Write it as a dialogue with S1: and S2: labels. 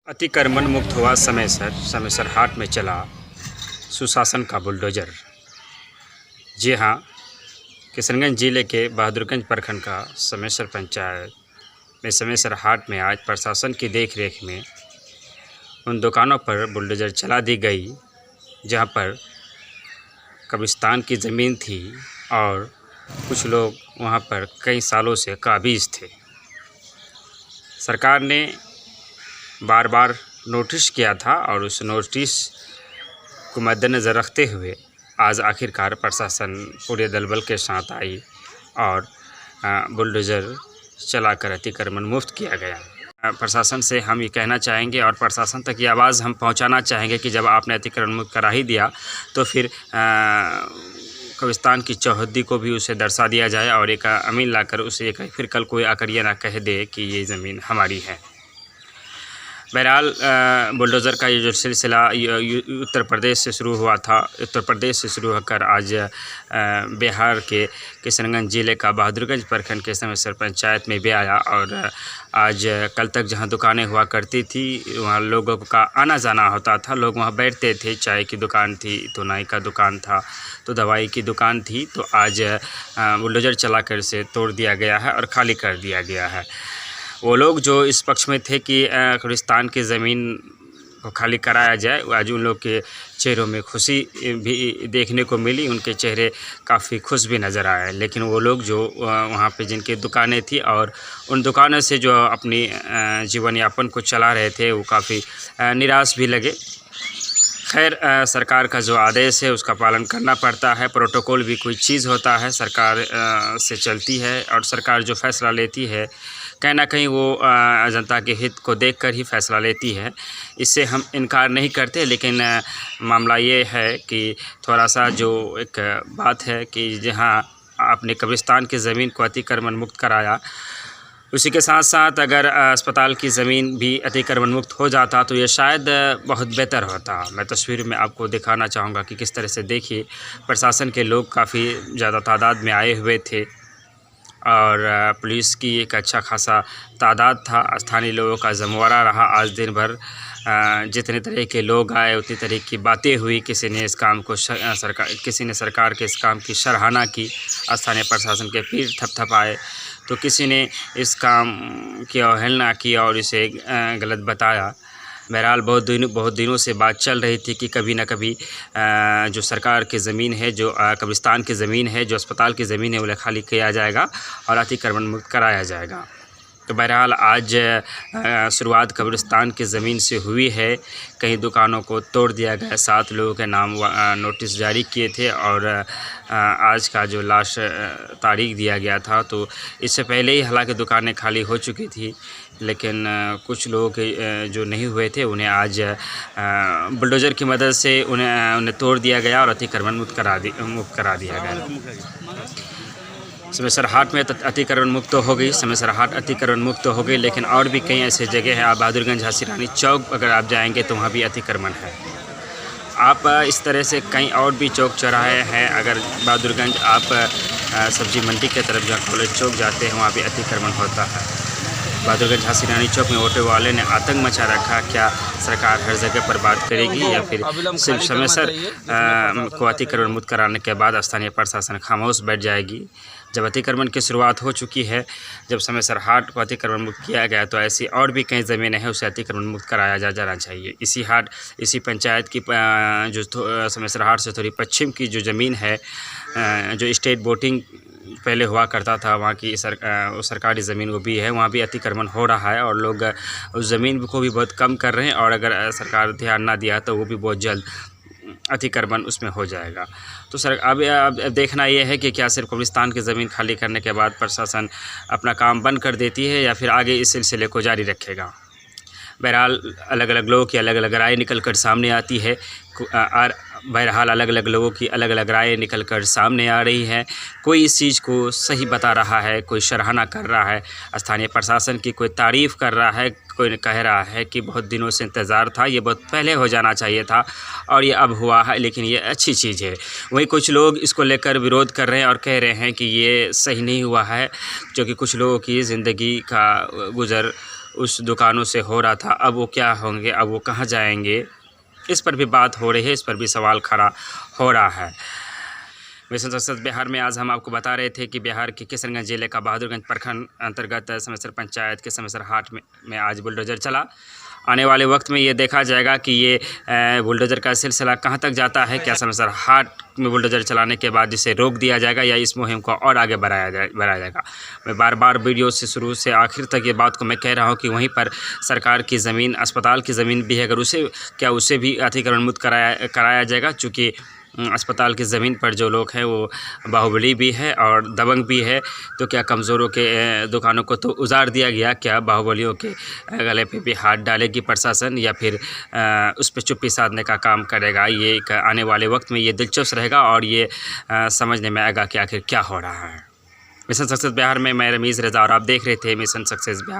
S1: अतिक्रमण मुक्त हुआ समयसर हाट में चला सुशासन का बुलडोजर। जी हाँ, किशनगंज जिले के बहादुरगंज प्रखंड का समयसर पंचायत में समयसर हाट में आज प्रशासन की देखरेख में उन दुकानों पर बुलडोजर चला दी गई जहां पर कब्रिस्तान की ज़मीन थी और कुछ लोग वहां पर कई सालों से काबिज थे। सरकार ने बार बार नोटिस किया था और उस नोटिस को मद्देनज़र रखते हुए आज आखिरकार प्रशासन पूरे दलबल के साथ आई और बुलडोज़र चलाकर अतिक्रमण मुक्त किया गया। प्रशासन से हम ये कहना चाहेंगे और प्रशासन तक ये आवाज़ हम पहुंचाना चाहेंगे कि जब आपने अतिक्रमण मुक्त करा ही दिया तो फिर कब्रिस्तान की चौहद्दी को भी उसे दर्शा दिया जाए और एक अमीन लाकर उसे फिर कल कोई आकर ये ना कह दे कि ये ज़मीन हमारी है। बहरहाल बुलडोज़र का ये जो सिलसिला उत्तर प्रदेश से शुरू हुआ था, उत्तर प्रदेश से शुरू होकर आज बिहार के किशनगंज ज़िले का बहादुरगंज प्रखंड के समयसर पंचायत में भी आया और आज कल तक जहां दुकानें हुआ करती थी वहां लोगों का आना जाना होता था। लोग वहां बैठते थे, चाय की दुकान थी तो नाई का दुकान था तो दवाई की दुकान थी, तो आज बुलडोज़र चलाकर इसे तोड़ दिया गया है और खाली कर दिया गया है। वो लोग जो इस पक्ष में थे कि कब्रिस्तान की ज़मीन को खाली कराया जाए, आज उन लोग के चेहरों में खुशी भी देखने को मिली, उनके चेहरे काफ़ी खुश भी नज़र आए। लेकिन वो लोग जो वहाँ पे जिनकी दुकानें थी और उन दुकानों से जो अपनी जीवन यापन को चला रहे थे वो काफ़ी निराश भी लगे। खैर, सरकार का जो आदेश है उसका पालन करना पड़ता है। प्रोटोकॉल भी कोई चीज़ होता है, सरकार से चलती है और सरकार जो फ़ैसला लेती है कहीं ना कहीं वो जनता के हित को देखकर ही फ़ैसला लेती है। इससे हम इनकार नहीं करते, लेकिन मामला ये है कि थोड़ा सा जो एक बात है कि जहाँ आपने कब्रिस्तान की ज़मीन को अतिक्रमण मुक्त कराया, उसी के साथ साथ अगर अस्पताल की ज़मीन भी अतिक्रमण मुक्त हो जाता तो ये शायद बहुत बेहतर होता। मैं तस्वीर में आपको दिखाना चाहूँगा कि किस तरह से देखिए प्रशासन के लोग काफ़ी ज़्यादा तादाद में आए हुए थे और पुलिस की एक अच्छा खासा तादाद था। स्थानीय लोगों का जमवारा रहा आज दिन भर। जितने तरह के लोग आए उतनी तरह की बातें हुई। किसी ने इस काम को किसी ने सरकार के इस काम की सराहना की, स्थानीय प्रशासन के पीठ थपथपाए, तो किसी ने इस काम की अवहेलना की और इसे गलत बताया। बहरहाल बहुत दिनों से बात चल रही थी कि कभी ना कभी जो सरकार की ज़मीन है, जो कब्रिस्तान की ज़मीन है, जो अस्पताल की ज़मीन है, उन्हें खाली किया जाएगा और अतिक्रमण मुक्त कराया जाएगा। तो बहरहाल आज शुरुआत कब्रिस्तान की ज़मीन से हुई है। कई दुकानों को तोड़ दिया गया, 7 लोगों के नाम नोटिस जारी किए थे और आज का जो लास्ट तारीख दिया गया था, तो इससे पहले ही हालांकि दुकानें खाली हो चुकी थी, लेकिन कुछ लोग जो नहीं हुए थे उन्हें आज बुलडोज़र की मदद से उन्हें तोड़ दिया गया और अतिक्रमण मुक्त करा दिया गया। समयसर हाट में अतिक्रमण मुक्त हो गई, समयसर हाट अतिक्रमण मुक्त हो गई, लेकिन और भी कई ऐसे जगह हैं। आप बहादुरगंज झांसी रानी चौक अगर आप जाएंगे तो वहाँ भी अतिक्रमण है। आप इस तरह से कहीं और भी चौक चौराहे हैं। अगर बहादुरगंज आप सब्जी मंडी की तरफ जहाँ कॉलेज चौक जाते हैं वहाँ भी अतिक्रमण होता है। बहादुरगंज झांसी रानी चौक में ऑटो वाले ने आतंक मचा रखा। क्या सरकार हर जगह पर बात करेगी या फिर सिर्फ समयसर को अतिक्रमण मुक्त कराने के बाद स्थानीय प्रशासन खामोश बैठ जाएगी? जब अतिक्रमण की शुरुआत हो चुकी है, जब समयसर हाट को अतिक्रमण मुक्त किया गया, तो ऐसी और भी कई ज़मीनें हैं उसे अतिक्रमण मुक्त कराया जाना चाहिए। इसी पंचायत की जो समयसर हाट से थोड़ी पश्चिम की जो ज़मीन है, जो स्टेट बोटिंग पहले हुआ करता था, वहाँ की सरकारी ज़मीन वो भी है, वहाँ भी अतिक्रमण हो रहा है और लोग उस ज़मीन को भी बहुत कम कर रहे हैं और अगर सरकार ध्यान ना दिया तो वो भी बहुत जल्द अतिक्रमण उसमें हो जाएगा। तो सर अब देखना ये है कि क्या सिर्फ कब्रिस्तान की ज़मीन खाली करने के बाद प्रशासन अपना काम बंद कर देती है या फिर आगे इस सिलसिले को जारी रखेगा। बहरहाल अलग अलग लोगों की अलग अलग राय निकल कर सामने आती है और बहरहाल अलग अलग लोगों की अलग अलग राय निकल कर सामने आ रही है। कोई इस चीज़ को सही बता रहा है, कोई सराहना कर रहा है स्थानीय प्रशासन की, कोई तारीफ़ कर रहा है, कोई कह रहा है कि बहुत दिनों से इंतज़ार था, ये बहुत पहले हो जाना चाहिए था और ये अब हुआ है, लेकिन ये अच्छी चीज़ है। वहीं कुछ लोग इसको लेकर विरोध कर रहे हैं और कह रहे हैं कि ये सही नहीं हुआ है, क्योंकि कुछ लोगों की ज़िंदगी का गुज़र उस दुकानों से हो रहा था, अब वो क्या होंगे, अब वो कहाँ जाएंगे, इस पर भी बात हो रही है, इस पर भी सवाल खड़ा हो रहा है। मिशन सक्सेस बिहार में आज हम आपको बता रहे थे कि बिहार के किशनगंज जिले का बहादुरगंज प्रखंड अंतर्गत समयसर पंचायत के समयसर हाट में आज बुलडोज़र चला। आने वाले वक्त में ये देखा जाएगा कि ये बुलडोज़र का सिलसिला कहाँ तक जाता है। क्या समयसर हाट में बुलडोज़र चलाने के बाद इसे रोक दिया जाएगा या इस मुहिम को और आगे बढ़ाया जाएगा। मैं बार बार वीडियो से शुरू से आखिर तक ये बात को मैं कह रहा हूँ कि वहीं पर सरकार की ज़मीन, अस्पताल की ज़मीन भी है, अगर उसे भी अतिक्रमण मुक्त कराया जाएगा। चूँकि अस्पताल की ज़मीन पर जो लोग हैं वो बाहुबली भी है और दबंग भी है, तो क्या कमज़ोरों के दुकानों को तो उजाड़ दिया गया, क्या बाहुबलियों के गले पे भी हाथ डालेगी प्रशासन या फिर उस पर चुप्पी साधने का काम करेगा। ये एक आने वाले वक्त में ये दिलचस्प रहेगा और ये समझने में आएगा कि आखिर क्या हो रहा है। मिशन सक्सेस बिहार में मैं रमीज़ रज़ा और आप देख रहे थे मिशन सक्सेस बिहार।